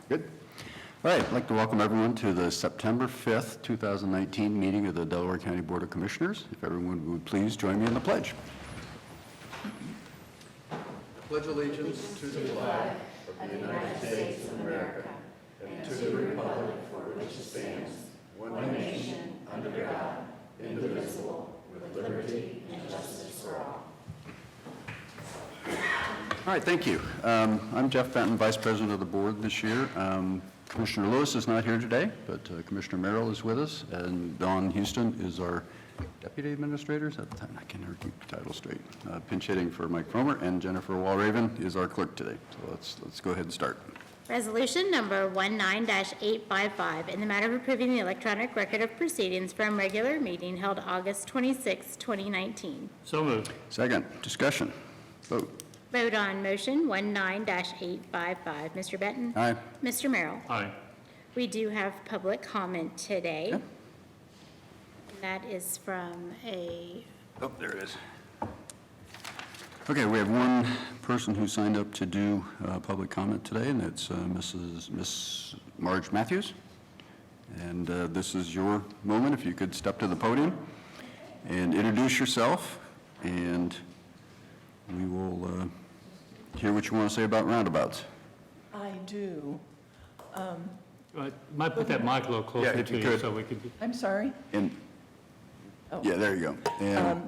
Good. All right, I'd like to welcome everyone to the September 5th, 2019 meeting of the Delaware County Board of Commissioners. If everyone would please join me in the pledge. Pledge allegiance to the flag of the United States of America and to the republic for which it stands, one nation, under God, indivisible, with liberty and justice for all. All right, thank you. I'm Jeff Fenton, Vice President of the Board this year. Commissioner Lewis is not here today, but Commissioner Merrill is with us, and Dawn Houston is our Deputy Administrator. At the time, I can never keep the title straight. Pinch hitting for Mike Fromer, and Jennifer Walraven is our clerk today. So let's go ahead and start. Resolution number 19-855, in the matter of approving the electronic record of proceedings from regular meeting held August 26, 2019. So moved. Second, discussion. Vote. Vote on motion 19-855. Mr. Benton? Aye. Mr. Merrill? Aye. We do have public comment today. Yep. That is from a... Oh, there it is. Okay, we have one person who signed up to do public comment today, and it's Miss Marge Matthews. And this is your moment. If you could step to the podium and introduce yourself, and we will hear what you want to say about roundabouts. I do. Might put that mic a little Yeah, closer if to you you could. so we could. I'm sorry. And yeah, there you go. And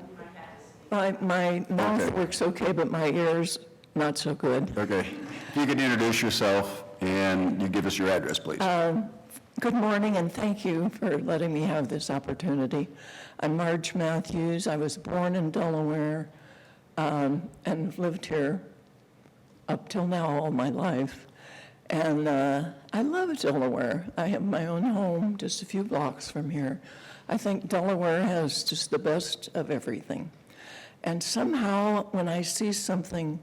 My mouth Okay. works okay, but my ears not so good. okay, if you could introduce yourself and you give us your address, please. Good morning, and thank you for letting me have this opportunity. I'm Marge Matthews. I was born in Delaware and lived here up till now all my life. And I love Delaware. I have my own home just a few blocks from here. I think Delaware has just the best of everything. And somehow, when I see something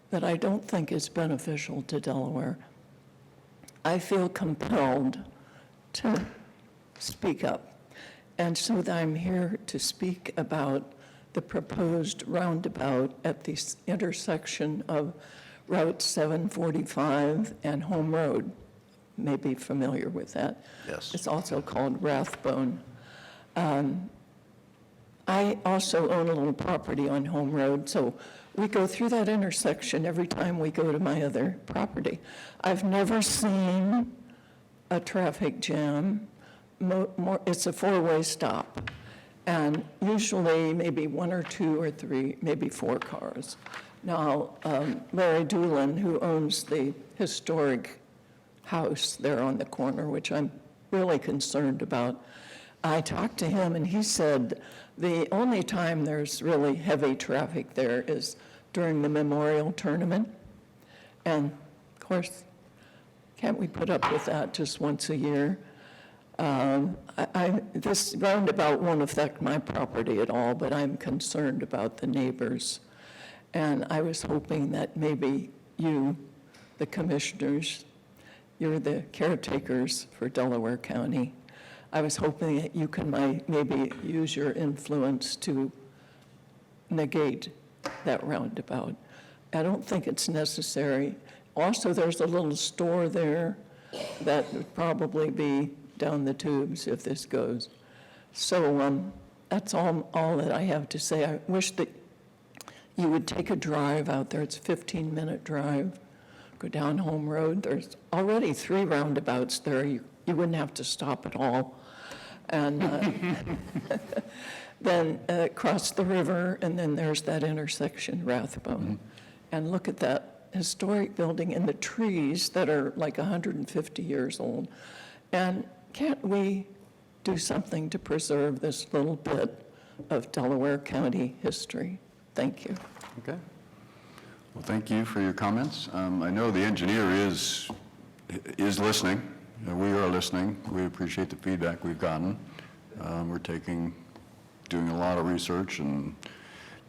that I don't think is beneficial to Delaware, I feel compelled to speak up. And so I'm here to speak about the proposed roundabout at the intersection of Route 745 and Home Road. You may be familiar with that. Yes. It's also called Rathbone. I also own a little property on Home Road, so we go through that intersection every time we go to my other property. I've never seen a traffic jam. It's a four-way stop, and usually maybe one or two or three, maybe four cars. Now, Larry Doolin, who owns the historic house there on the corner, which I'm really concerned about, I talked to him, and he said the only time there's really heavy traffic there is during the Memorial Tournament. And, of course, can't we put up with that just once a year? This roundabout won't affect my property at all, but I'm concerned about the neighbors. And I was hoping that maybe you, the commissioners, you're the caretakers for Delaware County. I was hoping that you can maybe use your influence to negate that roundabout. I don't think it's necessary. Also, there's a little store there that would probably be down the tubes if this goes. So that's all that I have to say. I wish that you would take a drive out there. It's a 15-minute drive. Go down Home Road. There's already 3 roundabouts there. You wouldn't have to stop at all. And then cross the river, and then there's that intersection, Rathbone. Mm-hmm. And look at that historic building and the trees that are like 150 years old. And can't we do something to preserve this little bit of Delaware County history? Thank you. Okay. Well, thank you for your comments. I know the engineer is listening. We are listening. We appreciate the feedback we've gotten. We're doing a lot of research and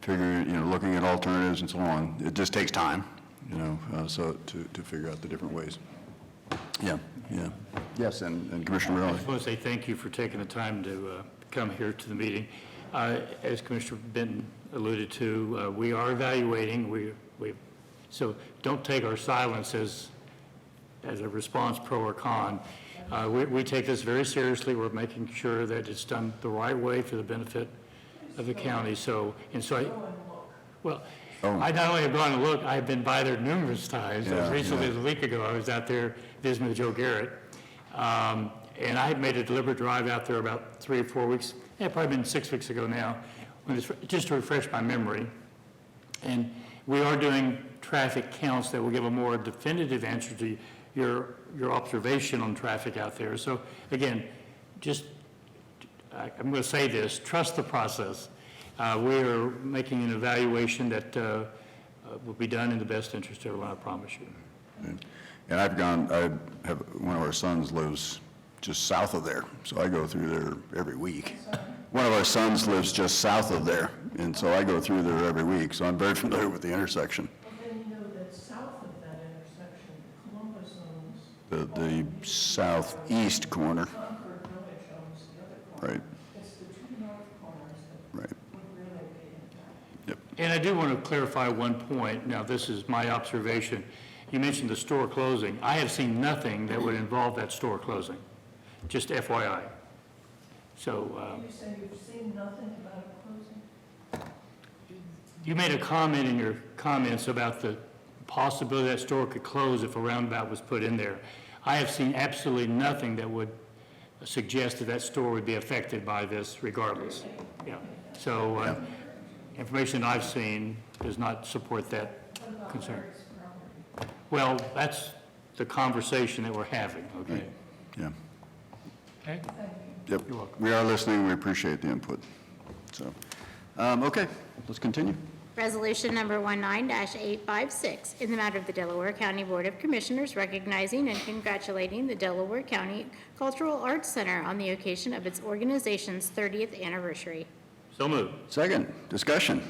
looking at alternatives and so on. It just takes time, so to figure out the different ways. Yeah. Yes, and Commissioner I Merrill. just want to say thank you for taking the time to come here to the meeting. As Commissioner Benton alluded to, we are evaluating. So don't take our silence as as a response, pro or con. We take this very seriously. We're making sure that it's done the right way for the benefit of the county. I not only have gone and looked, I've been by there numerous times. Yeah, As recently yeah. as a week ago, I was out there visiting with Joe Garrett. And I had made a deliberate drive out there about 3 or 4 weeks, probably been 6 weeks ago now, just to refresh my memory. And we are doing traffic counts that will give a more definitive answer to your observation on traffic out there. So again, I'm going to say this, trust the process. We are making an evaluation that will be done in the best interest of everyone, I promise you. And one of our sons lives just south of there, so I go through there every week. One of our sons lives just south of there, and so I go through there every week, so I'm very familiar with the intersection. Then you know that south of that intersection, Columbus owns, The southeast corner, Concord Village owns the other corner. right, It's the two north corners that right. would really be impacted. And I do want to clarify one point. Now, this is my observation. You mentioned the store closing. I have seen nothing that would involve that store closing, just FYI. So You say you've seen nothing about it closing? you made a comment in your comments about the possibility that store could close if a roundabout was put in there. I have seen absolutely nothing that would suggest that store would be affected by this regardless. Yeah. So information I've seen does not support that concern. Well, that's the conversation that we're having, okay? Yeah, Okay? yep. You're welcome. We are listening, we appreciate the input. So, okay, let's continue. Resolution number 19-856, in the matter of the Delaware County Board of Commissioners recognizing and congratulating the Delaware County Cultural Arts Center on the occasion of its organization's 30th anniversary. So moved. Second, discussion.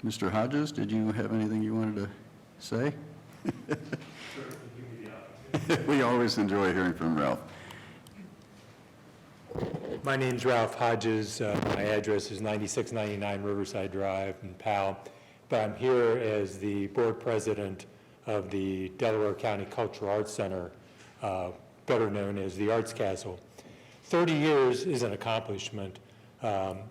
Mr. Hodges, did you have anything you wanted to say? We always enjoy hearing from Ralph. My name's Ralph Hodges. My address is 9699 Riverside Drive in Powell, but I'm here as the board president of the Delaware County Cultural Arts Center, better known as the Arts Castle. 30 years is an accomplishment.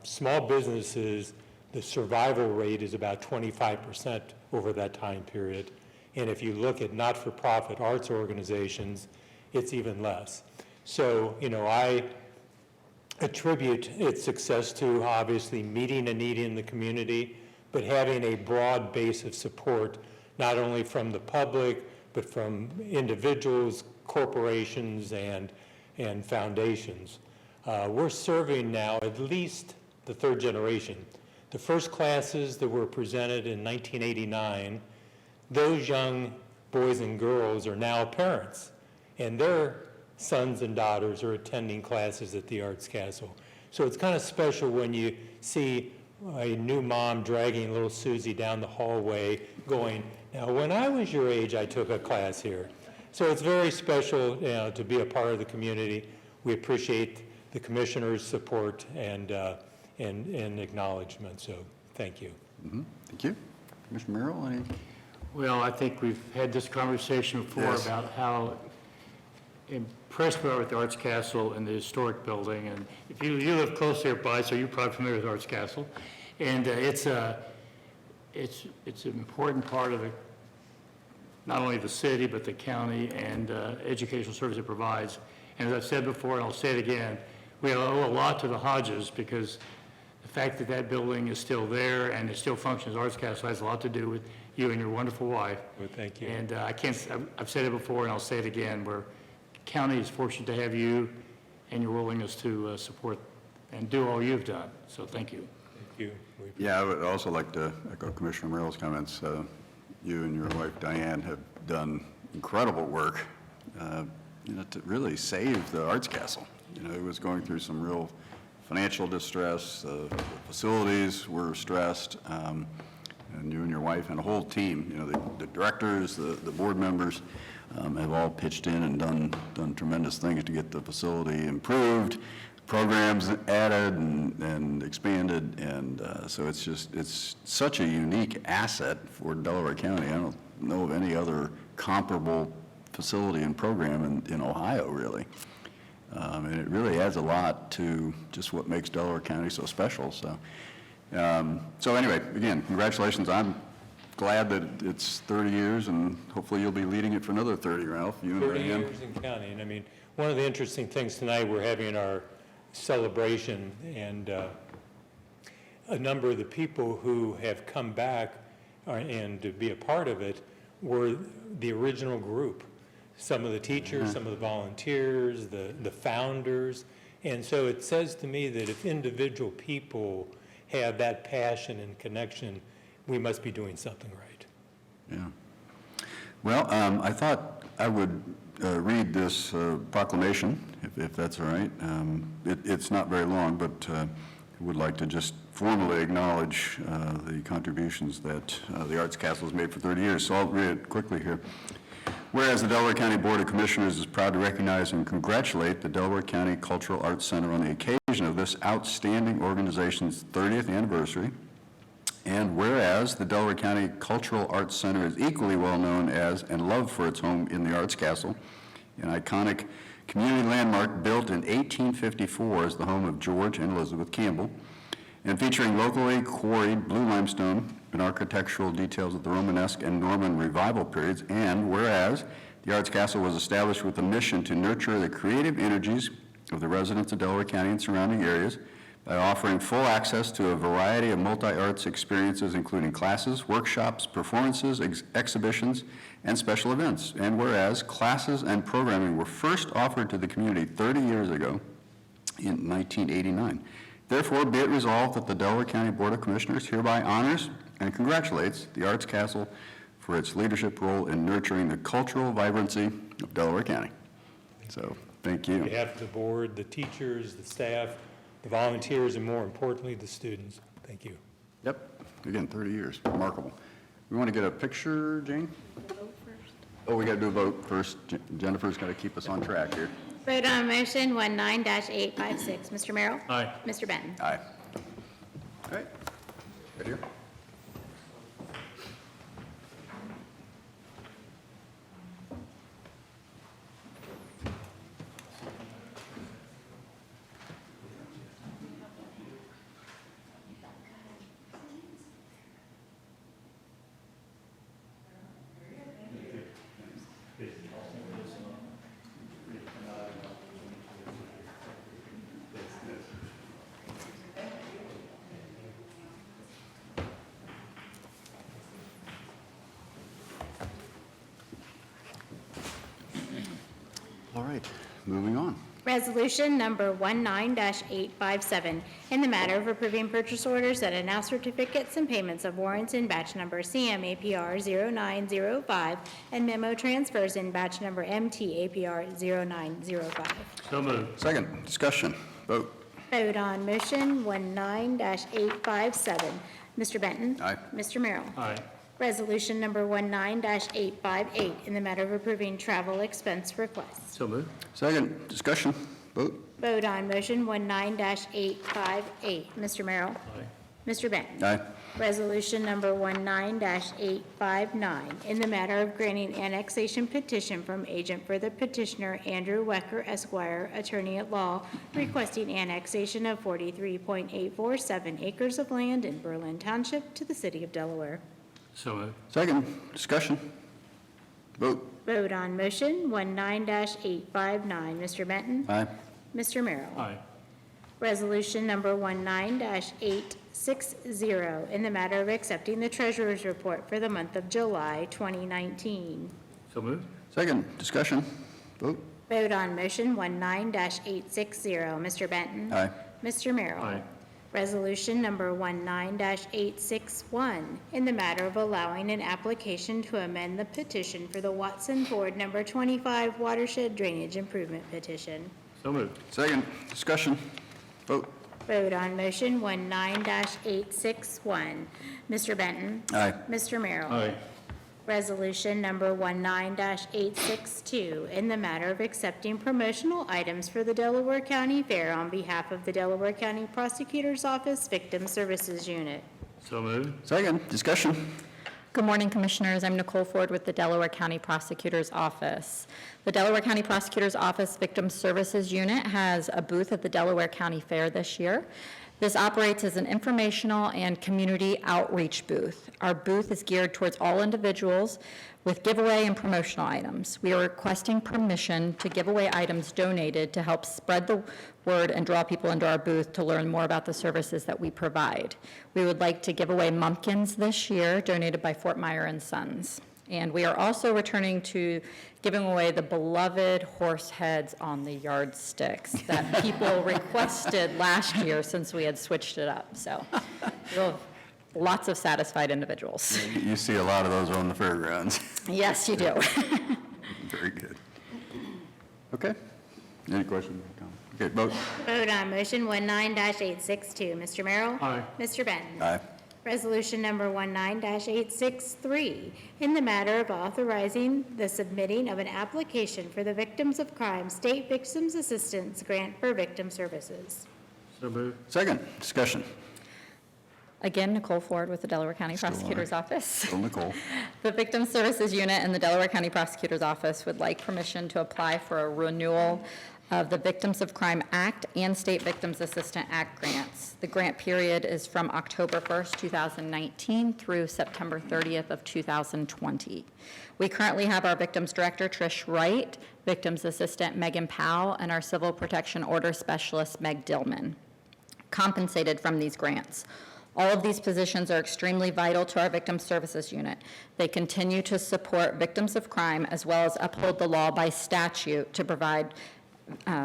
Small businesses, the survival rate is about 25% over that time period. And if you look at not-for-profit arts organizations, it's even less. So, I attribute its success to obviously meeting a need in the community, but having a broad base of support, not only from the public, but from individuals, corporations, and foundations. We're serving now at least the third generation. The first classes that were presented in 1989, those young boys and girls are now parents, and their sons and daughters are attending classes at the Arts Castle. So it's kind of special when you see a new mom dragging little Susie down the hallway going, now when I was your age, I took a class here. So it's very special to be a part of the community. We appreciate the commissioner's support and acknowledgement, so thank you. Thank you. Commissioner Merrill, any? Well, I think we've had this conversation before Yes. about how impressed we are with the Arts Castle and the historic building. And if you live close nearby, so you're probably familiar with Arts Castle. And it's an important part of not only the city, but the county and educational service it provides. And as I've said before, and I'll say it again, we owe a lot to the Hodges because the fact that that building is still there and it still functions as Arts Castle has a lot to do with you and your wonderful wife. Well, thank you. And I've said it before and I'll say it again, the county is fortunate to have you and your willingness to support and do all you've done. So thank you. Thank you. Yeah, I would also like to echo Commissioner Merrill's comments. You and your wife Diane have done incredible work, to really save the Arts Castle. It was going through some real financial distress. The facilities were stressed, and you and your wife and the whole team, the directors, the board members, have all pitched in and done tremendous things to get the facility improved, programs added and expanded, and so it's such a unique asset for Delaware County. I don't know of any other comparable facility and program in Ohio, really. And it really adds a lot to just what makes Delaware County so special, so. So anyway, again, congratulations. I'm glad that it's 30 years, and hopefully you'll be leading it for another 30, Ralph, you and 30 Diane. years and counting. I mean, one of the interesting things tonight, we're having our celebration, and a number of the people who have come back and to be a part of it were the original group. Some of the teachers, some of the volunteers, the founders. And so it says to me that if individual people have that passion and connection, we must be doing something right. Yeah. Well, I thought I would read this proclamation, if that's all right. It's not very long, but I would like to just formally acknowledge the contributions that the Arts Council has made for 30 years. So I'll read it quickly here. Whereas the Delaware County Board of Commissioners is proud to recognize and congratulate the Delaware County Cultural Arts Center on the occasion of this outstanding organization's 30th anniversary. And whereas the Delaware County Cultural Arts Center is equally well known as and loved for its home in the Arts Castle, an iconic community landmark built in 1854 as the home of George and Elizabeth Campbell, and featuring locally quarried blue limestone and architectural details of the Romanesque and Norman revival periods. And whereas the Arts Castle was established with a mission to nurture the creative energies of the residents of Delaware County and surrounding areas by offering full access to a variety of multi-arts experiences, including classes, workshops, performances, exhibitions, and special events. And whereas classes and programming were first offered to the community 30 years ago in 1989. Therefore, be it resolved that the Delaware County Board of Commissioners hereby honors and congratulates the Arts Castle for its leadership role in nurturing the cultural vibrancy of Delaware County. So, thank you. On behalf of the board, the teachers, the staff, the volunteers, and more importantly, the students, thank you. Yep, again, 30 years, remarkable. We want to get a picture, Jane? Oh, we got to do a vote first. Jennifer's got to keep us on track here. Vote on motion 19-856. Mr. Merrill? Aye. Mr. Benton? Aye. All right, right here. All right, moving on. Resolution number 19-857, in the matter of approving purchase orders and announce certificates and payments of warrants in batch number CMAPR 0905 and memo transfers in batch number MTAPR 0905. So moved. Second, discussion, vote. Vote on motion 19-857. Mr. Benton? Aye. Mr. Merrill? Aye. Resolution number 19-858, in the matter of approving travel expense requests. So moved. Second, discussion, vote. Vote on motion 19-858. Mr. Merrill? Aye. Mr. Benton? Aye. Resolution number 19-859, in the matter of granting annexation petition from agent for the petitioner Andrew Wecker Esquire, attorney at law, requesting annexation of 43.847 acres of land in Berlin Township to the city of Delaware. So moved. Second, discussion, vote. Vote on motion 19-859. Mr. Benton? Aye. Mr. Merrill? Aye. Resolution number 19-860, in the matter of accepting the treasurer's report for the month of July 2019. So moved. Second, discussion, vote. Vote on motion 19-860. Mr. Benton? Aye. Mr. Merrill? Aye. Resolution number 19-861, in the matter of allowing an application to amend the petition for the Watson Board number 25 watershed drainage improvement petition. So moved. Second, discussion, vote. Vote on motion 19-861. Mr. Benton? Aye. Mr. Merrill? Aye. Resolution number 19-862, in the matter of accepting promotional items for the Delaware County Fair on behalf of the Delaware County Prosecutor's Office Victim Services Unit. So moved. Second, discussion, Good morning, Commissioners. I'm Nicole Ford with the Delaware County Prosecutor's Office. The Delaware County Prosecutor's Office Victim Services Unit has a booth at the Delaware County Fair this year. This operates as an informational and community outreach booth. Our booth is geared towards all individuals with giveaway and promotional items. We are requesting permission to give away items donated to help spread the word and draw people into our booth to learn more about the services that we provide. We would like to give away mumpkins this year, donated by Fort Meyer and Sons. And we are also returning to giving away the beloved horse heads on the yardsticks that people requested last year since we had switched it up. So we'll have lots of satisfied individuals. You see a lot of those on the fairgrounds. Yes, you do. Very good. Okay. Any questions? Okay, vote. Vote on motion 19-862. Mr. Merrill? Aye. Mr. Benton? Aye. Resolution number 19-863, in the matter of authorizing the submitting of an application for the Victims of Crime State Victims Assistance Grant for Victim Services. So moved. Second, discussion. Again, Nicole Ford with the Delaware County Still Prosecutor's aye. Office. Still Nicole. The Victim Services Unit and the Delaware County Prosecutor's Office would like permission to apply for a renewal of the Victims of Crime Act and State Victims Assistance Act grants. The grant period is from October 1st, 2019 through September 30th of 2020. We currently have our Victims Director, Trish Wright, Victims Assistant, Megan Powell, and our Civil Protection Order Specialist, Meg Dillman, compensated from these grants. All of these positions are extremely vital to our Victim Services Unit. They continue to support victims of crime as well as uphold the law by statute to provide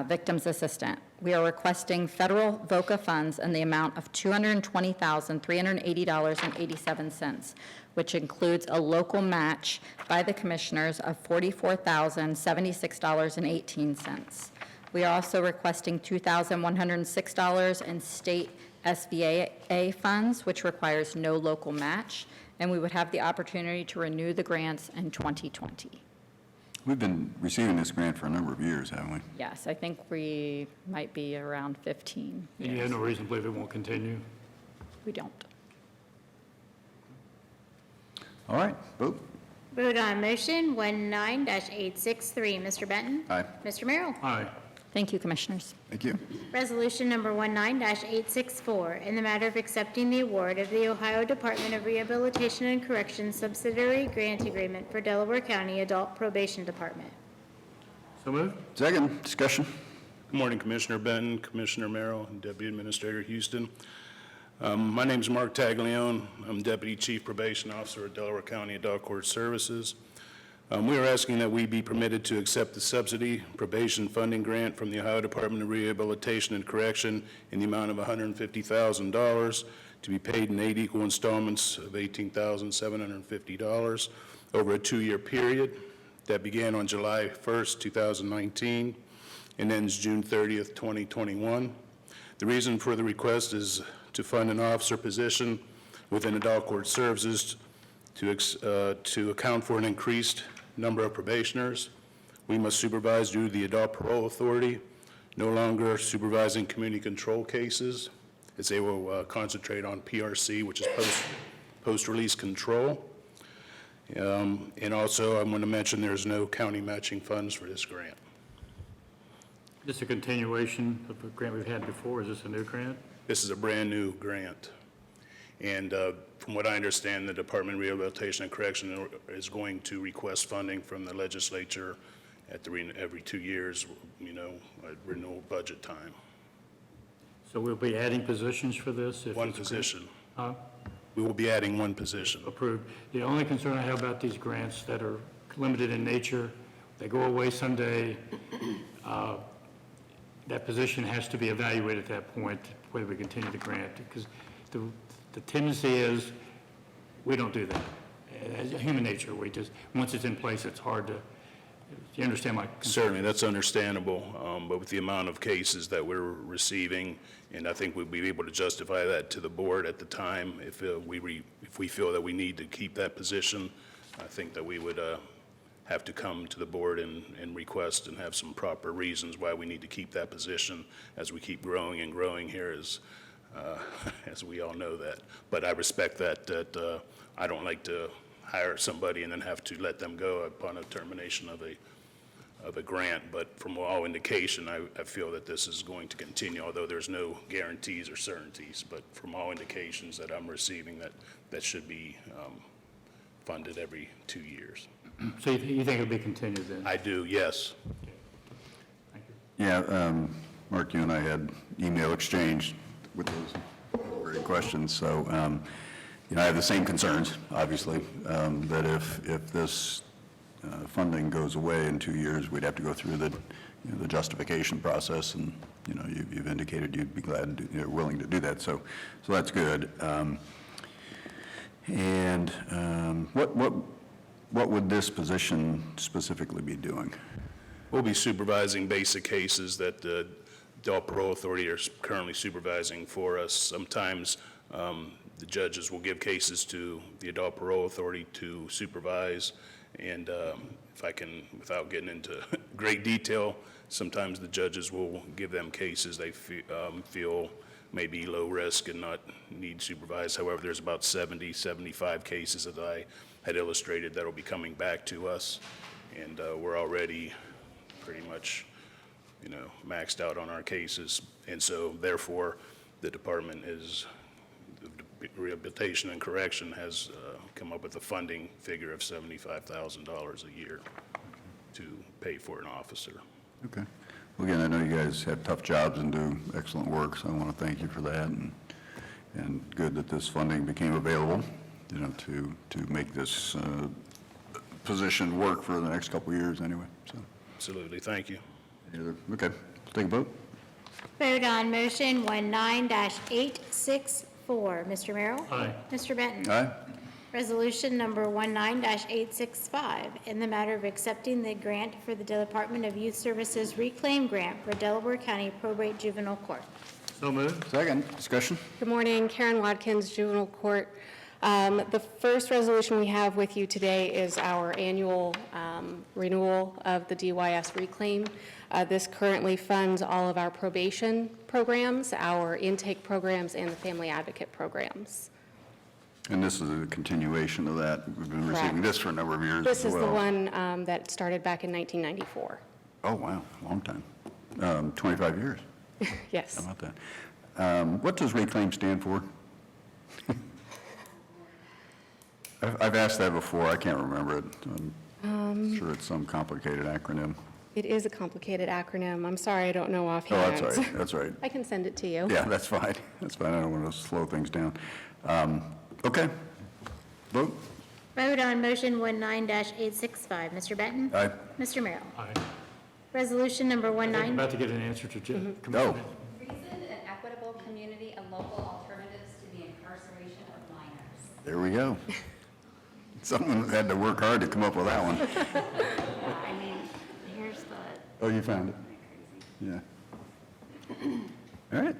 victims assistance. We are requesting federal VOCA funds in the amount of $220,380.87, which includes a local match by the commissioners of $44,076.18. We are also requesting $2,106 in state SVA funds, which requires no local match, and we would have the opportunity to renew the grants in 2020. We've been receiving this grant for a number of years, haven't we? Yes, I think we might be around 15 And you have years. no reason to believe it won't continue? We don't. All right, vote. Vote on motion 19-863. Mr. Benton? Aye. Mr. Merrill? Aye. Thank you, Commissioners. Thank you. Resolution number 19-864, in the matter of accepting the award of the Ohio Department of Rehabilitation and Corrections subsidiary grant agreement for Delaware County Adult Probation Department. So moved. Second, discussion. Good morning, Commissioner Benton, Commissioner Merrill, and Deputy Administrator Houston. My name is Mark Taglione. I'm Deputy Chief Probation Officer at Delaware County Adult Court Services. We are asking that we be permitted to accept the subsidy probation funding grant from the Ohio Department of Rehabilitation and Correction in the amount of $150,000 to be paid in 8 equal installments of $18,750 over a 2-year period that began on July 1st, 2019 and ends June 30th, 2021. The reason for the request is to fund an officer position within adult court services to account for an increased number of probationers. We must supervise due to the Adult Parole Authority no longer supervising community control cases, as they will concentrate on PRC, which is post-release control. And also, I'm going to mention there's no county matching funds for this grant. This is a continuation of a grant we've had before. Is this a new grant? This is a brand-new grant. And from what I understand, the Department of Rehabilitation and Correction is going to request funding from the legislature at every 2 years, at renewal budget time. So we'll be adding positions for this? if One it's a grant? position. Huh? We will be adding one position. Approved. The only concern I have about these grants that are limited in nature, they go away someday, that position has to be evaluated at that point, whether we continue the grant, because the tendency is, we don't do that. As a human nature, we just, once it's in place, it's hard to, you understand my concern? Certainly, that's understandable, but with the amount of cases that we're receiving, and I think we'd be able to justify that to the board at the time, if we feel that we need to keep that position, I think that we would have to come to the board and request and have some proper reasons why we need to keep that position as we keep growing and growing here, as we all know that. But I respect that I don't like to hire somebody and then have to let them go upon a termination of a grant. But from all indication, I feel that this is going to continue, although there's no guarantees or certainties. But from all indications that I'm receiving, that should be funded every 2 years. So you think it'll be continued then? I do, yes. Yeah, Mark, you and I had email exchange with those very questions, so, I have the same concerns, obviously, that if this funding goes away in 2 years, we'd have to go through the justification process, and, you've indicated you'd be glad, willing to do that, so that's good. And what would this position specifically be doing? We'll be supervising basic cases that the Adult Parole Authority are currently supervising for us. Sometimes the judges will give cases to the Adult Parole Authority to supervise, and if I can, without getting into great detail, sometimes the judges will give them cases they feel may be low risk and not need supervised. However, there's about 70, 75 cases that I had illustrated that will be coming back to us, and we're already pretty much, maxed out on our cases. And so therefore, the department the Rehabilitation and Correction has come up with a funding figure of $75,000 a year to pay for an officer. Okay. Well, again, I know you guys have tough jobs and do excellent work, so I want to thank you for that, and good that this funding became available, to make this position work for the next couple of years anyway, so. Absolutely, thank you. Okay, let's take a vote. Vote on motion 19-864. Mr. Merrill? Aye. Mr. Benton? Aye? Resolution number 19-865, in the matter of accepting the grant for the Department of Youth Services Reclaim Grant for Delaware County Probate Juvenile Court. So moved. Second, discussion? Good morning, Karen Watkins, Juvenile Court. The first resolution we have with you today is our annual renewal of the DYS Reclaim. This currently funds all of our probation programs, our intake programs, and the family advocate programs. And this is a continuation of that. We've been receiving Correct. this for a number of years This as is well. the one that started back in 1994. Oh, wow, long time. 25 years. Yes. How about that? What does RECLAIM stand for? I've asked that before. I can't remember it. I'm sure it's some complicated acronym. It is a complicated acronym. I'm sorry, I don't know Oh, offhand. that's all right. That's all right. I can send it to you. Yeah, that's fine. That's fine. I don't want to slow things down. Okay. Vote? Vote on motion 19-865. Mr. Benton? Aye. Mr. Merrill? Aye. Resolution number I'm 19. about to get an answer to Oh. Commissioner. Reason and equitable community and local alternatives to the incarceration of minors. There we go. Someone had to work hard to come up with that one. I mean, here's the, Oh, you found it? Yeah. All right.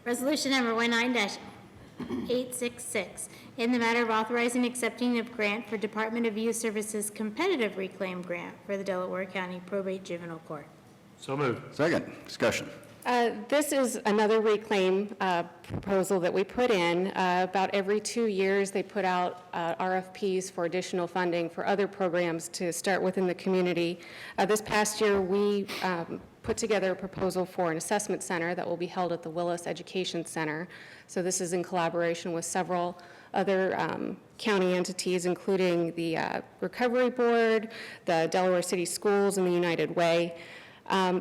resolution number 19-866, in the matter of authorizing accepting of grant for Department of Youth Services competitive reclaim grant for the Delaware County Probate Juvenile Court. So moved. Second, discussion. This is another reclaim proposal that we put in. About every 2 years, they put out RFPs for additional funding for other programs to start within the community. This past year, we put together a proposal for an assessment center that will be held at the Willis Education Center. So this is in collaboration with several other county entities, including the Recovery Board, the Delaware City Schools, and the United Way.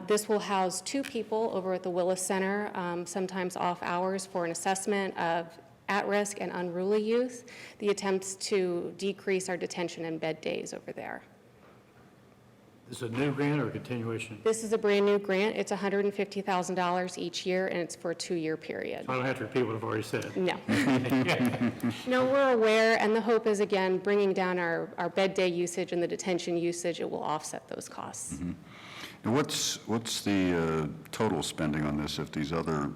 This will house 2 people over at the Willis Center, sometimes off hours, for an assessment of at-risk and unruly youth. The attempts to decrease our detention and bed days over there. Is it a new grant or a continuation? This is a brand-new grant. It's $150,000 each year, and it's for a 2-year period. I don't have to repeat what I've already said. No. No, we're aware, and the hope is, again, bringing down our bed day usage and the detention usage. It will offset those costs. Now, what's the total spending on this if these other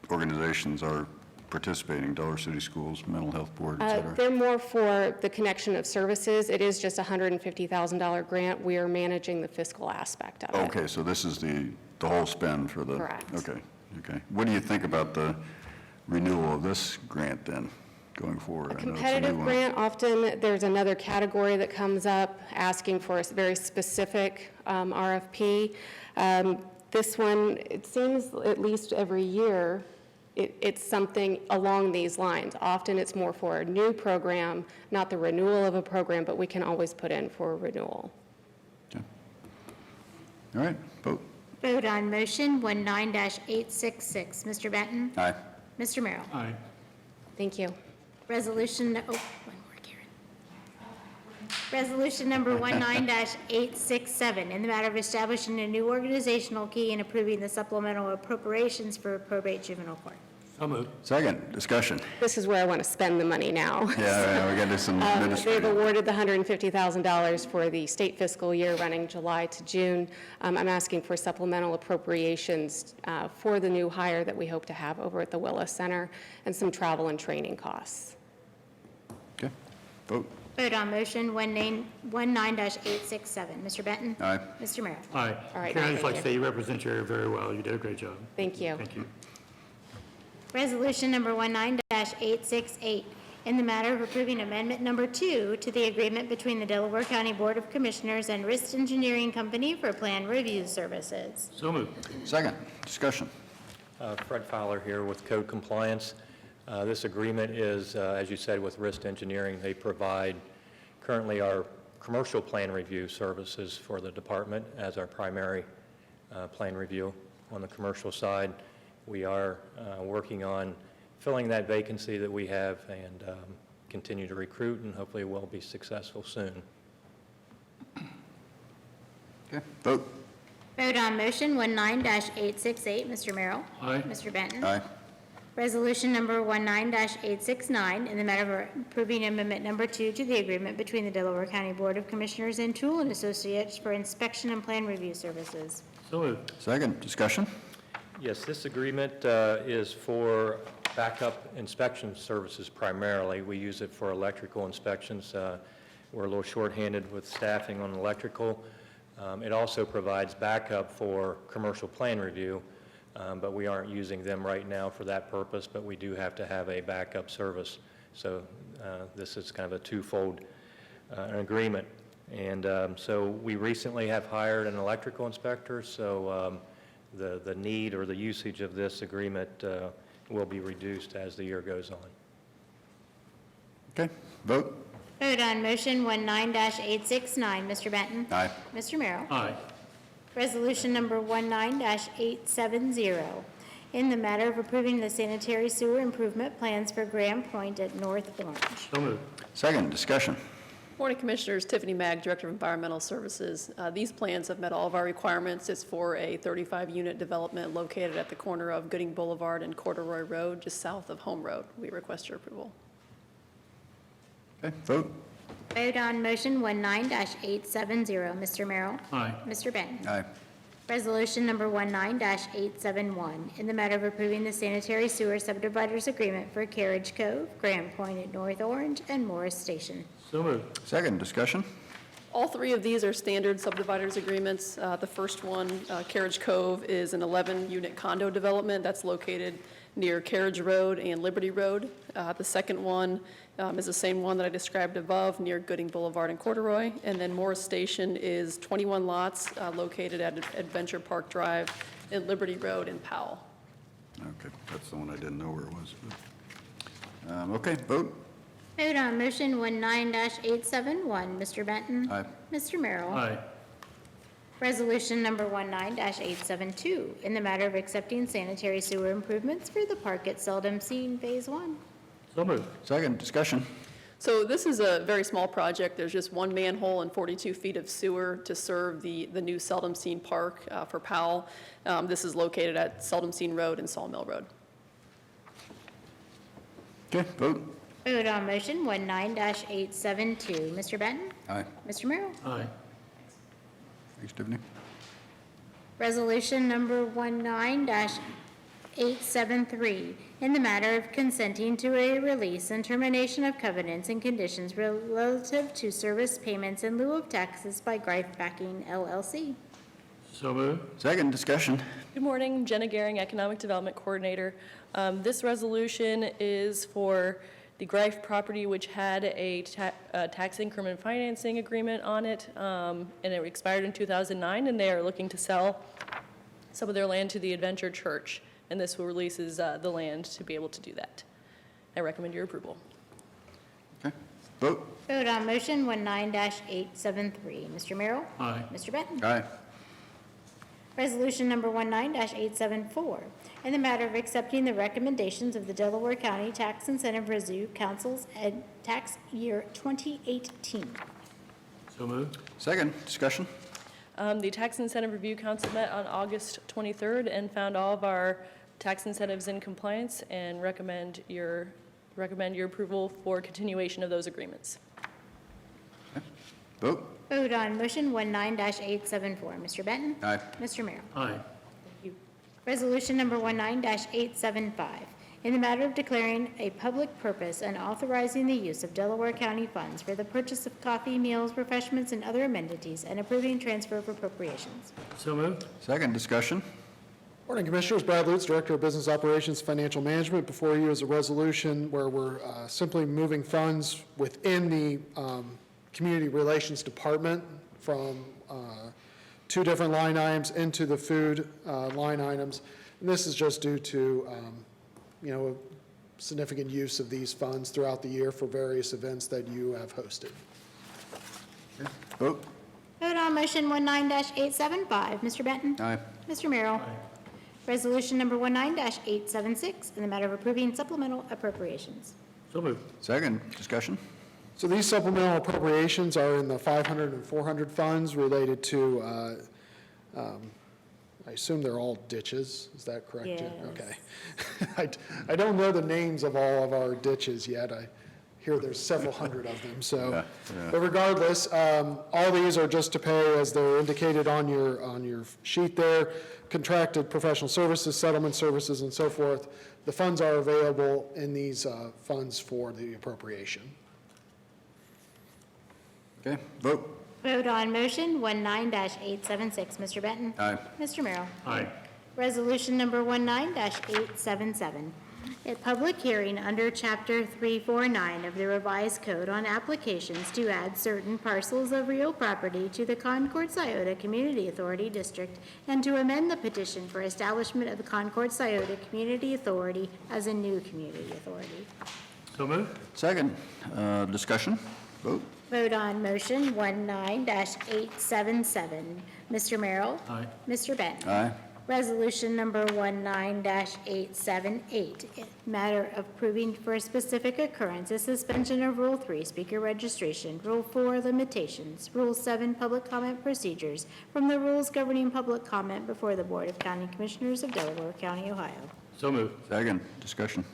organizations are participating, Delaware City Schools, Mental Health Board, et cetera? They're more for the connection of services. It is just a $150,000 grant. We are managing the fiscal aspect of it. Okay, so this is the whole spend for the... Correct. Okay. What do you think about the renewal of this grant then, going forward? A I know it's new competitive one. grant, often there's another category that comes up asking for a very specific RFP. This one, it seems at least every year, it's something along these lines. Often it's more for a new program, not the renewal of a program, but we can always put in for a renewal. Okay. All right, vote. Vote on motion 19-866. Mr. Benton? Aye. Mr. Merrill? Aye. Thank you. Resolution, one more, Karen. Resolution number 19-867, in the matter of establishing a new organizational key and approving the supplemental appropriations for probate juvenile court. So moved. Second, discussion. This is where I want to spend the money now. Yeah, we got to do some They've administrative. awarded the $150,000 for the state fiscal year running July to June. I'm asking for supplemental appropriations for the new hire that we hope to have over at the Willis Center and some travel and training costs. Okay, vote. Vote on motion 19-867. Mr. Benton? Aye. Mr. Merrill? Aye. All right, Karen, I'd just like thank to say you represent your area very well. You did a great job. Thank you. Thank you. Resolution number 19-868, in the matter of approving amendment number 2 to the agreement between the Delaware County Board of Commissioners and Rist Engineering Company for plan review services. So moved. Second, discussion. Fred Fowler here with Code Compliance. This agreement is, as you said, with Rist Engineering. They provide currently our commercial plan review services for the department as our primary plan review on the commercial side. We are working on filling that vacancy that we have and continue to recruit, and hopefully we'll be successful soon. Okay, vote. Vote on motion 19-868. Mr. Merrill? Aye. Mr. Benton? Aye. Resolution number 19-869, in the matter of approving amendment number 2 to the agreement between the Delaware County Board of Commissioners and Tool and Associates for inspection and plan review services. So moved. Second, discussion. Yes, this agreement is for backup inspection services primarily. We use it for electrical inspections. We're a little shorthanded with staffing on electrical. It also provides backup for commercial plan review, but we aren't using them right now for that purpose, but we do have to have a backup service. So this is kind of a twofold agreement. And so we recently have hired an electrical inspector, so the need or the usage of this agreement will be reduced as the year goes on. Okay, vote. Vote on motion 19-869. Mr. Benton? Aye. Mr. Merrill? Aye. Resolution number 19-870, in the matter of approving the sanitary sewer improvement plans for Grand Point at North Orange. So moved. Second, discussion. Morning, Commissioners. Tiffany Mag, Director of Environmental Services. These plans have met all of our requirements. It's for a 35-unit development located at the corner of Gooding Boulevard and Corduroy Road, just south of Home Road. We request your approval. Okay, vote. Vote on motion 19-870. Mr. Merrill? Aye. Mr. Benton? Aye. Resolution number 19-871, in the matter of approving the sanitary sewer subdividers agreement for Carriage Cove, Grand Point at North Orange, and Morris Station. So moved. Second, discussion. All three of these are standard subdividers agreements. The first one, Carriage Cove, is an 11-unit condo development that's located near Carriage Road and Liberty Road. The second one is the same one that I described above, near Gooding Boulevard and Corduroy. And then Morris Station is 21 lots located at Adventure Park Drive and Liberty Road in Powell. Okay, that's the one I didn't know where it was. Okay, vote. Vote on motion 19-871. Mr. Benton? Aye. Mr. Merrill? Aye. Resolution number 19-872, in the matter of accepting sanitary sewer improvements for the park at Seldom Seen Phase 1. So moved. Second, discussion. So this is a very small project. There's just one manhole and 42 feet of sewer to serve the new Seldom Seen Park for Powell. This is located at Seldom Seen Road and Sawmill Road. Okay, vote. Vote on motion 19-872. Mr. Benton? Aye. Mr. Merrill? Aye. Thanks, Tiffany. Resolution number 19-873, in the matter of consenting to a release and termination of covenants and conditions relative to service payments in lieu of taxes by Greif Backing LLC. So moved. Second, discussion. Good morning, Jenna Gehring, Economic Development Coordinator. This resolution is for the Greif property, which had a tax increment financing agreement on it, and it expired in 2009, and they are looking to sell some of their land to the Adventure Church, and this will releases the land to be able to do that. I recommend your approval. Okay, vote. Vote on motion 19-873. Mr. Merrill? Aye. Mr. Benton? Aye. Resolution number 19-874, in the matter of accepting the recommendations of the Delaware County Tax Incentive Review Council's tax year 2018. So moved. Second, discussion? The Tax Incentive Review Council met on August 23rd and found all of our tax incentives in compliance and recommend your approval for continuation of those agreements. Vote. Vote on motion 19-874. Mr. Benton? Aye. Mr. Merrill? Aye. Resolution number 19-875, in the matter of declaring a public purpose and authorizing the use of Delaware County funds for the purchase of coffee, meals, refreshments, and other amenities, and approving transfer of appropriations. So moved. Second, discussion? Morning, Commissioners. Brad Lutz, Director of Business Operations, Financial Management. Before you is a resolution where we're simply moving funds within the Community Relations Department from two different line items into the food line items. And this is just due to, significant use of these funds throughout the year for various events that you have hosted. Vote. Vote on motion 19-875. Mr. Benton? Aye. Mr. Merrill? Resolution number 19-876, in the matter of approving supplemental appropriations. So moved. Second, discussion? So these supplemental appropriations are in the 500 and 400 funds related to, I assume they're all ditches, is that correct? Jen? Yes. Okay. I don't know the names of all of our ditches yet. I hear there's several hundred of them, so. But regardless, all these are just to pay as they're indicated on your sheet there, contracted professional services, settlement services, and so forth. The funds are available in these funds for the appropriation. Okay, vote. Vote on motion 19-876. Mr. Benton? Aye. Mr. Merrill? Aye. Resolution number 19-877. A public hearing under Chapter 349 of the Revised Code on applications to add certain parcels of real property to the Concord-Scioto Community Authority District and to amend the petition for establishment of the Concord-Scioto Community Authority as a new community authority. So moved. Second, discussion? Vote. Vote on motion 19-877. Mr. Merrill? Aye. Mr. Benton? Aye. Resolution number 19-878, matter of approving for a specific occurrence, a suspension of Rule 3, speaker registration, Rule 4, limitations, Rule 7, public comment procedures, from the rules governing public comment before the Board of County Commissioners of Delaware County, Ohio. So moved. Second, discussion?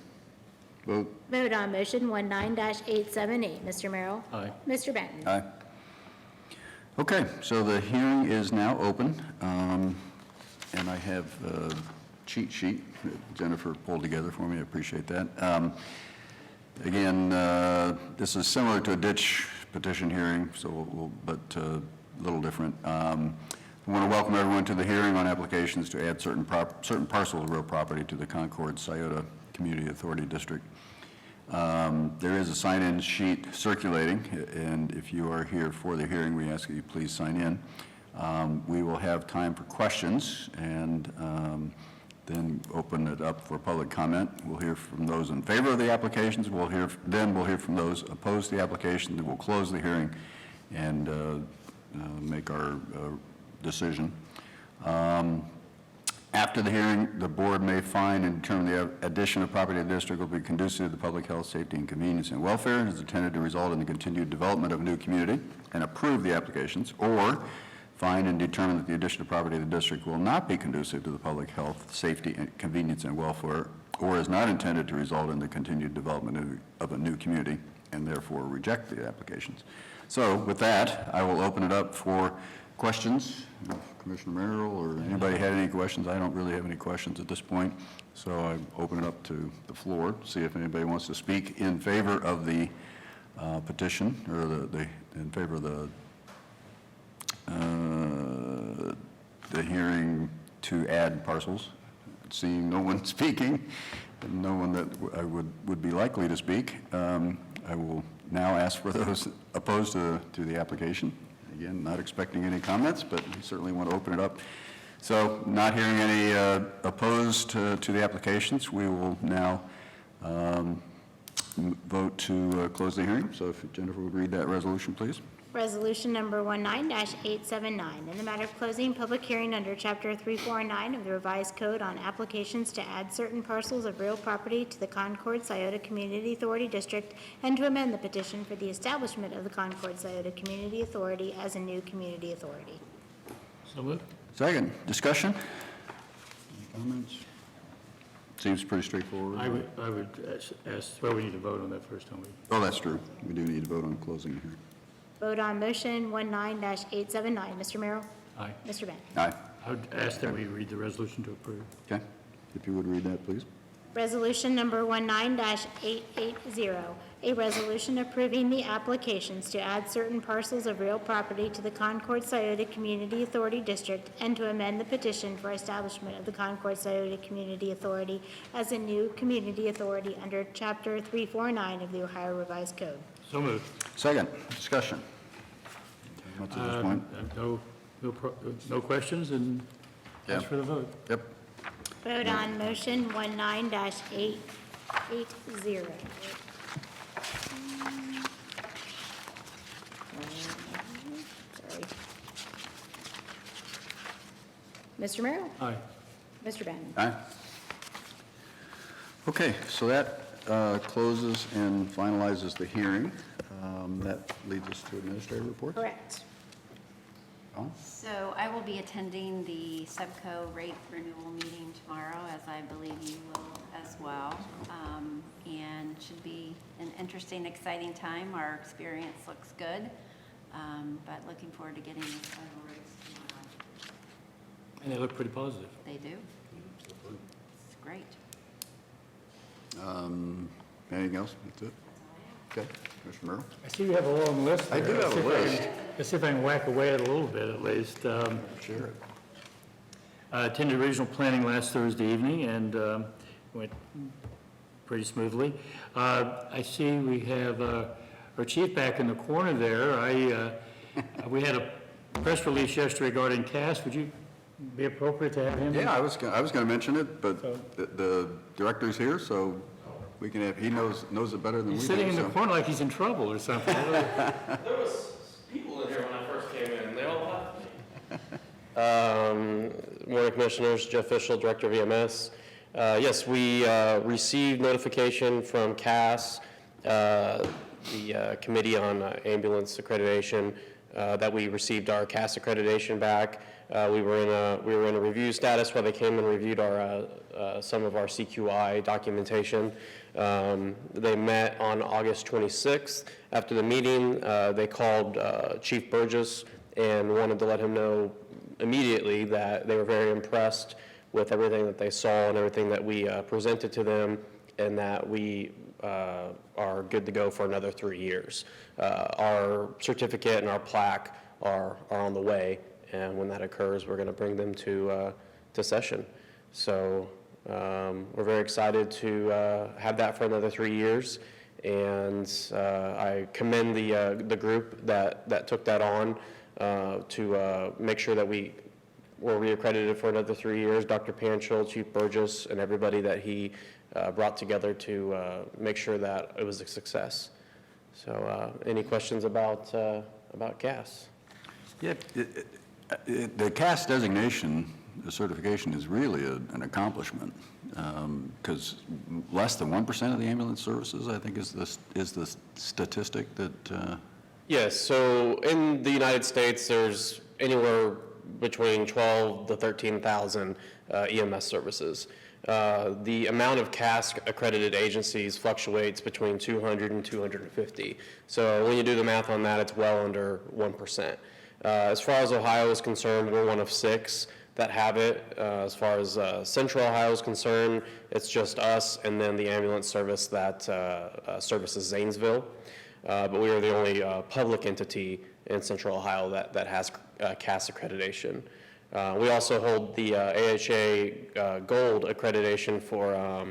Vote. Vote on motion 19-878. Mr. Merrill? Aye. Mr. Benton? Aye. Okay, so the hearing is now open, and I have a cheat sheet that Jennifer pulled together for me. I appreciate that. Again, this is similar to a ditch petition hearing, so but a little different. I want to welcome everyone to the hearing on applications to add certain parcels of real property to the Concord-Scioto Community Authority District. There is a sign-in sheet circulating, and if you are here for the hearing, we ask that you please sign in. We will have time for questions, and then open it up for public comment. We'll hear from those in favor of the applications. We'll hear from those opposed to the application. Then we'll close the hearing and make our decision. After the hearing, the board may find and determine the addition of property to the district will be conducive to the public health, safety, and convenience and welfare, and is intended to result in the continued development of a new community, and approve the applications, or find and determine that the addition of property to the district will not be conducive to the public health, safety, and convenience and welfare, or is not intended to result in the continued development of a new community, and therefore reject the applications. So with that, I will open it up for questions. Commissioner Merrill or anybody had any questions? I don't really have any questions at this point, so I open it up to the floor, see if anybody wants to speak in favor of the petition, or in favor of the hearing to add parcels. Seeing no one speaking, no one that would be likely to speak, I will now ask for those opposed to the application. Again, not expecting any comments, but we certainly want to open it up. So not hearing any opposed to the applications, we will now vote to close the hearing. So if Jennifer would read that resolution, please. Resolution number 19-879, in the matter of closing public hearing under Chapter 349 of the Revised Code on applications to add certain parcels of real property to the Concord Scioto Community Authority District and to amend the petition for the establishment of the Concord Scioto Community Authority as a new community authority. So moved. Second, discussion? Any comments? Seems pretty straightforward. I would ask, well, we need to vote on that first, don't we? Oh, that's true. We do need to vote on closing the hearing. Vote on motion 19-879. Mr. Merrill? Aye. Mr. Bennett? Aye. I would ask that we read the resolution to approve. Okay. If you would read that, please. Resolution number 19-880, a resolution approving the applications to add certain parcels of real property to the Concord Scioto Community Authority District and to amend the petition for establishment of the Concord Scioto Community Authority as a new community authority under Chapter 349 of the Ohio Revised Code. So moved. Second, discussion. What's at this point? No questions, and Yeah. ask for the vote. Yep. Vote on motion 19-880. Sorry. Mr. Merrill? Aye. Mr. Bannon? Aye. Okay, so that closes and finalizes the hearing. That leads us to administrative reports. Correct. Oh, So I will be attending the Subco rate renewal meeting tomorrow, as I believe you will as well. And should be an interesting, exciting time. Our experience looks good, but looking forward to getting these final rates tomorrow. And they look pretty positive. They do. It's great. anything else? That's it? Okay, Mr. Merrill? I see you have a long list I there. do have a list. Let's see if I can whack away at it a little bit, at least. Sure. Attended regional planning last Thursday evening, and went pretty smoothly. I see we have our chief back in the corner there. We had a press release yesterday regarding CAS. Would you be appropriate to have him? Yeah, I was going to mention it, but the director's here, so we can have, he knows it better than we do. He's sitting in the so. corner like he's in trouble or something. There was people in here when I first came in, and they all laughed. Morning, Commissioners. Jeff Fischel, Director of EMS. Yes, we received notification from CAS, the Committee on Ambulance Accreditation, that we received our CAS accreditation back. We were in a review status where they came and reviewed our some of our CQI documentation. They met on August 26th. After the meeting, they called Chief Burgess and wanted to let him know immediately that they were very impressed with everything that they saw and everything that we presented to them, and that we are good to go for another 3 years. Our certificate and our plaque are on the way, and when that occurs, we're going to bring them to session. So we're very excited to have that for another 3 years, and I commend the group that took that on to make sure that we were reaccredited for another 3 years. Dr. Panchel, Chief Burgess, and everybody that he brought together to make sure that it was a success. So any questions about CAS? Yeah, the CAS designation, the certification is really an accomplishment, because less than 1% of the ambulance services, I think, is the statistic that. Yes, so in the United States, there's anywhere between 12 to 13,000 EMS services. The amount of CAS accredited agencies fluctuates between 200 and 250. So when you do the math on that, it's well under 1%. As far as Ohio is concerned, we're one of 6 that have it. As far as Central Ohio is concerned, it's just us and then the ambulance service that services Zanesville. But we are the only public entity in Central Ohio that has CAS accreditation. We also hold the AHA Gold accreditation for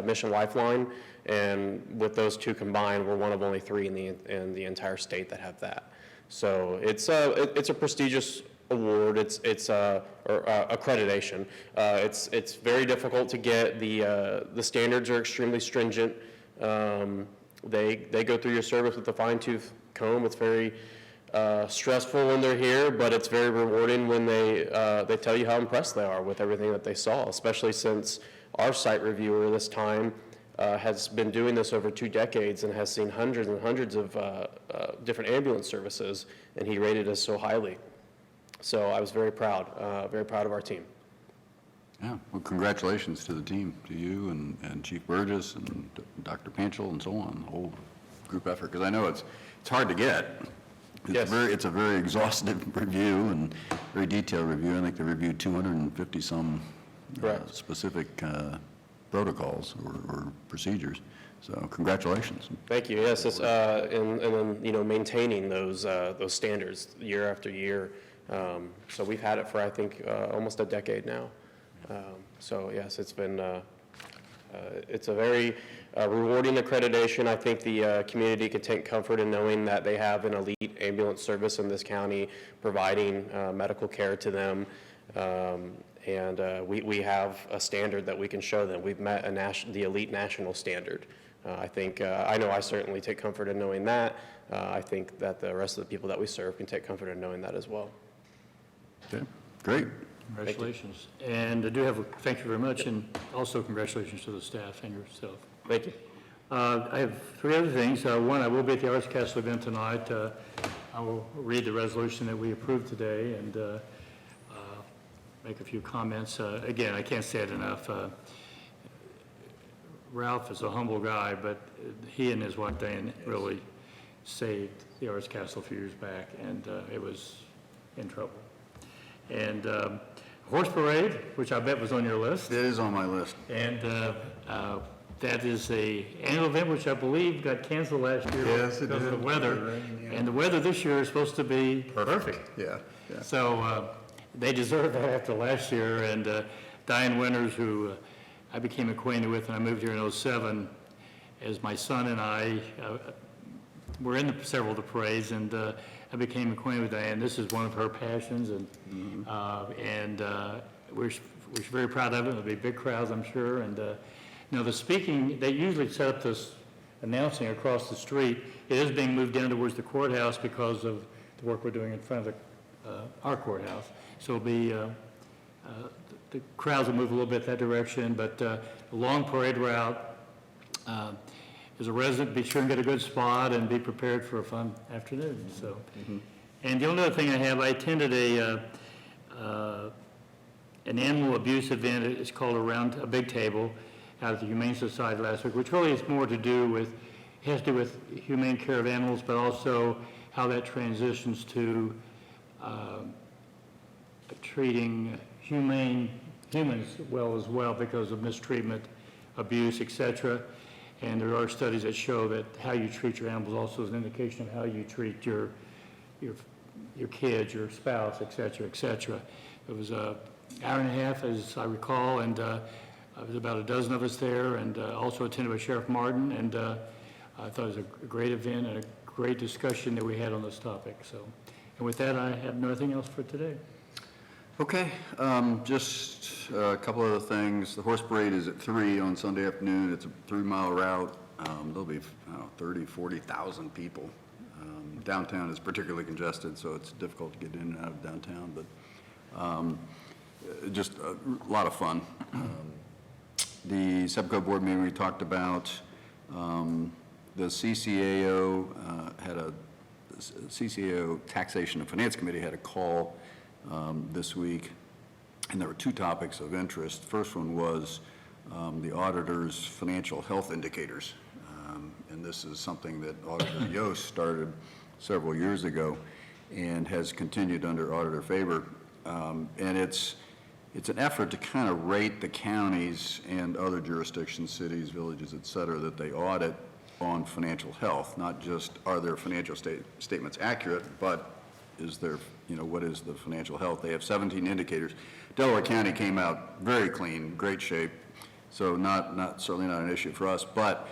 Mission Lifeline, and with those two combined, we're one of only 3 in the entire state that have that. So it's a prestigious award. It's or accreditation. It's very difficult to get. The standards are extremely stringent. They go through your service with a fine-tooth comb. It's very stressful when they're here, but it's very rewarding when they tell you how impressed they are with everything that they saw, especially since our site reviewer this time has been doing this over 2 decades and has seen hundreds and hundreds of different ambulance services, and he rated us so highly. So I was very proud of our team. Yeah, well, congratulations to the team, to you and Chief Burgess and Dr. Panchel and so on, the whole group effort, because I know it's hard to get. Yes. It's a very exhaustive review and very detailed review. I think they reviewed 250-some specific protocols or procedures. So congratulations. Thank you. Yes, and then maintaining those standards year after year. So we've had it for I think almost a decade now. So yes, it's been it's a very rewarding accreditation. I think the community can take comfort in knowing that they have an elite ambulance service in this county providing medical care to them. And we have a standard that we can show them. We've met the elite national standard. I know I certainly take comfort in knowing that. I think that the rest of the people that we serve can take comfort in knowing that as well. Okay, great. Congratulations. And I do have thank you very much, and also congratulations to the staff and yourself. Thank you. I have 3 other things. One, I will be at the Arts Castle event tonight. I will read the resolution that we approved today and make a few comments. Again, I can't say it enough. Ralph is a humble guy, but he and his wife Diane really saved the Arts Castle a few years back, and it was in trouble. And horse parade, which I bet was on your list. It is on my list. And that is a annual event which I believe got canceled last year Yes, it because of did. the weather. And the weather this year is supposed to be perfect. Yeah. So they deserve that after last year. And Diane Winters, who I became acquainted with when I moved here in '07, as my son and I were in several of the parades, and I became acquainted with Diane. This is one of her passions, and we're very proud of it. There'll be big crowds, I'm sure. And the speaking, they usually set up this announcing across the street. It is being moved down towards the courthouse because of the work we're doing in front of our courthouse. So it'll be the crowds will move a little bit that direction, but the long parade route. As a resident, be sure and get a good spot and be prepared for a fun afternoon. So, And the only other thing I have, I attended an animal abuse event. It's called Around a Big Table out at the Humane Society last week, which really is more to do with, has to do with humane care of animals, but also how that transitions to treating humans well as well because of mistreatment, abuse, etc. And there are studies that show that how you treat your animals also is an indication of how you treat your kids, your spouse, et cetera, et cetera. It was an hour and a half, as I recall, and there was about a dozen of us there, and also attended by Sheriff Martin, and I thought it was a great event and a great discussion that we had on this topic. So, and with that, I have nothing else for today. Okay, just a couple other things. The horse parade is at 3 on Sunday afternoon. It's a 3-mile route. There'll be 30, 40,000 people. Downtown is particularly congested, so it's difficult to get in and out of downtown, but just a lot of fun. The SEPCO board meeting we talked about, the CCAO CCAO Taxation and Finance Committee had a call this week, and there were 2 topics of interest. First one was the auditor's financial health indicators, and this is something that Auditor Yost started several years ago and has continued under Auditor Faber, and it's an effort to kind of rate the counties and other jurisdictions, cities, villages, et cetera, that they audit on financial health, not just are their financial statements accurate, but is their what is the financial health. They have 17 indicators. Delaware County came out very clean, great shape, so certainly not an issue for us, but,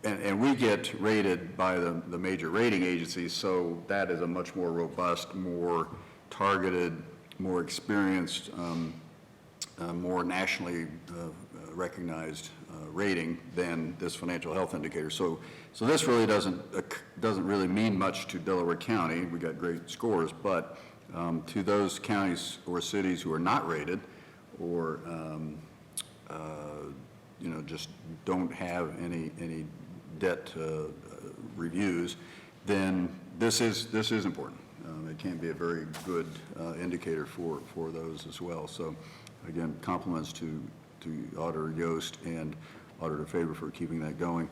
and we get rated by the major rating agencies, so that is a much more robust, more targeted, more experienced, more nationally recognized rating than this financial health indicator. So this really doesn't really mean much to Delaware County. We got great scores, but to those counties or cities who are not rated, or just don't have any debt reviews, then this is important. It can be a very good indicator for those as well. So again, compliments to Auditor Yost and Auditor Faber for keeping that going.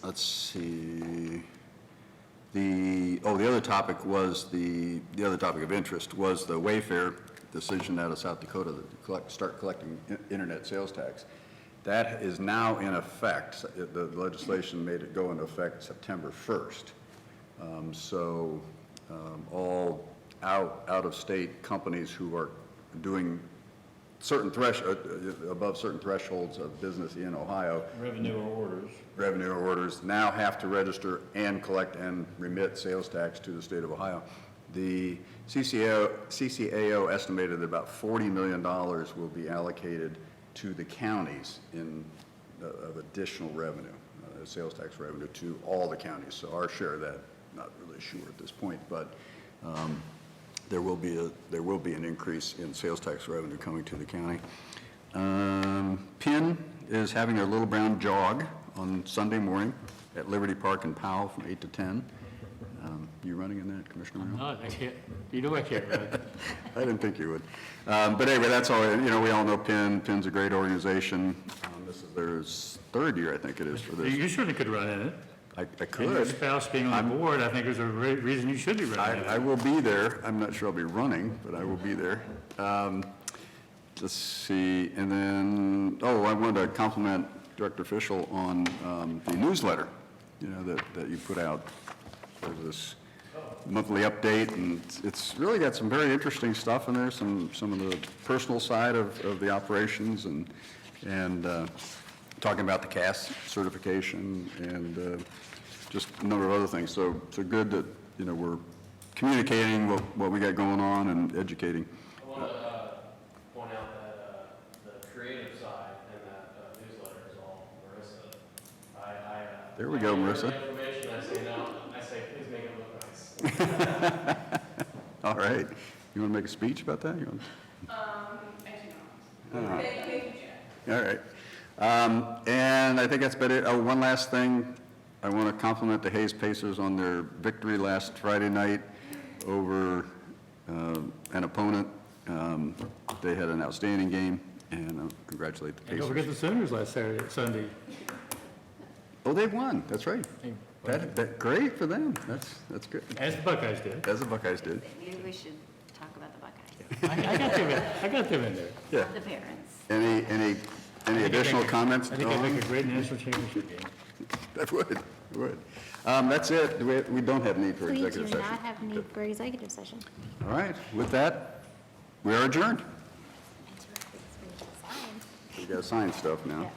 Let's see. The other topic was the other topic of interest was the Wayfair decision out of South Dakota to start collecting internet sales tax. That is now in effect. The legislation made it go into effect September 1st. All out-of-state companies who are doing above certain thresholds of business in Ohio. Revenue or orders. Now have to register and collect and remit sales tax to the state of Ohio. The CCAO estimated that about $40 million will be allocated to the counties of additional revenue, sales tax revenue to all the counties. So our share of that, not really sure at this point, but there will be an increase in sales tax revenue coming to the county. Penn is having their Little Brown Jog on Sunday morning at Liberty Park in Powell from 8 to 10. You running in that, Commissioner Morrell? No, I can't. You know I can't run. I didn't think you would. But anyway, that's all. We all know Penn. Penn's a great organization. This is their third year, I think it is, for this. You certainly could run in it. I And your could. spouse being on the board, I think there's a reason you should be running in I it. will be there. I'm not sure I'll be running, but I will be there. Let's see, and then, I wanted to compliment Director Fischel on the newsletter, that you put out for this monthly update, and it's really got some very interesting stuff in there, some of the personal side of the operations, and talking about the CAS certification, and just a number of other things. So good that, we're communicating what we got going on and educating. I want to point out that the creative side in that newsletter is all Marissa. There we go, Marissa. I give her information, I say no, I say, please make it look nice. All right. You want to make a speech about that? Actually not. Thank you, all right. And I think that's about it. One last thing. I want to compliment the Hayes Pacers on their victory last Friday night over an opponent. They had an outstanding game, and congratulate the And don't Pacers. forget the Senators last Sunday. Oh, they won. That's right. That great for them. That's good. As the Buckeyes did. As the Buckeyes did. Maybe we should talk about the Buckeyes, I got them in there. Yeah. the parents. Any additional comments? I think I'd Dawn? make a great national championship game. That would. That's it. We don't have need for We do executive session. not have need for executive session. All right. With that, we are adjourned. We got to sign stuff now.